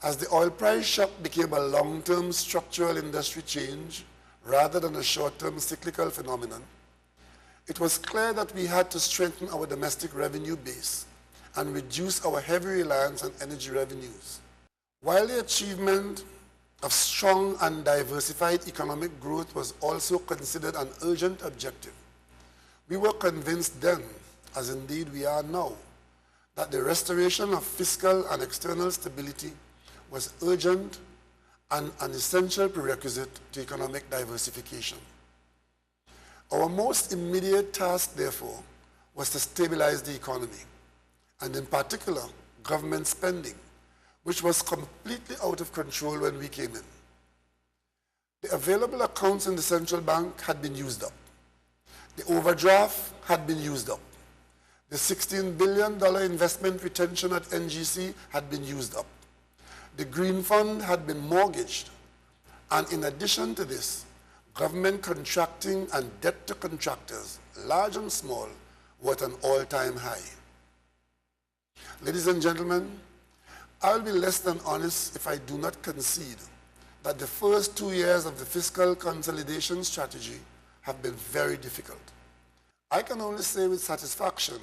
As the oil price shock became a long-term structural industry change rather than a short-term cyclical phenomenon, it was clear that we had to strengthen our domestic revenue base and reduce our heavy reliance on energy revenues. While the achievement of strong and diversified economic growth was also considered an urgent objective, we were convinced then, as indeed we are now, that the restoration of fiscal and external stability was urgent and an essential prerequisite to economic diversification. Our most immediate task, therefore, was to stabilize the economy, and in particular, government spending, which was completely out of control when we came in. The available accounts in the central bank had been used up. The overdraft had been used up. The $16 billion investment retention at NGC had been used up. The Green Fund had been mortgaged. And in addition to this, government contracting and debt to contractors, large and small, were at an all-time high. Ladies and gentlemen, I will be less than honest if I do not concede that the first 2 years of the fiscal consolidation strategy have been very difficult. I can only say with satisfaction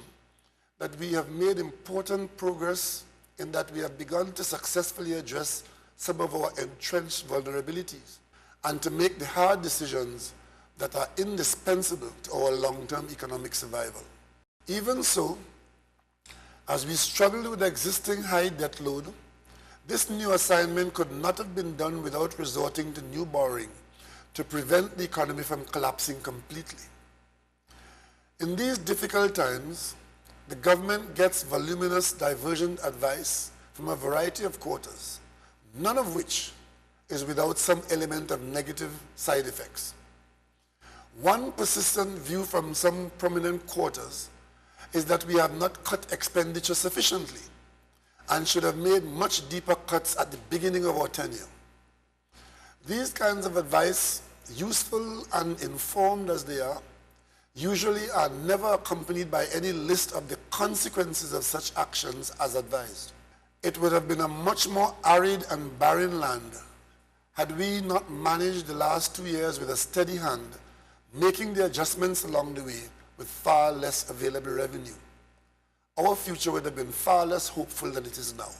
that we have made important progress in that we have begun to successfully address some of our entrenched vulnerabilities and to make the hard decisions that are indispensable to our long-term economic survival. Even so, as we struggled with the existing high debt load, this new assignment could not have been done without resorting to new borrowing to prevent the economy from collapsing completely. In these difficult times, the government gets voluminous divergent advice from a variety of quarters, none of which is without some element of negative side effects. One persistent view from some prominent quarters is that we have not cut expenditure sufficiently and should have made much deeper cuts at the beginning of our tenure. These kinds of advice, useful and informed as they are, usually are never accompanied by any list of the consequences of such actions as advised. It would have been a much more arid and barren land had we not managed the last 2 years with a steady hand, making the adjustments along the way with far less available revenue. Our future would have been far less hopeful than it is now.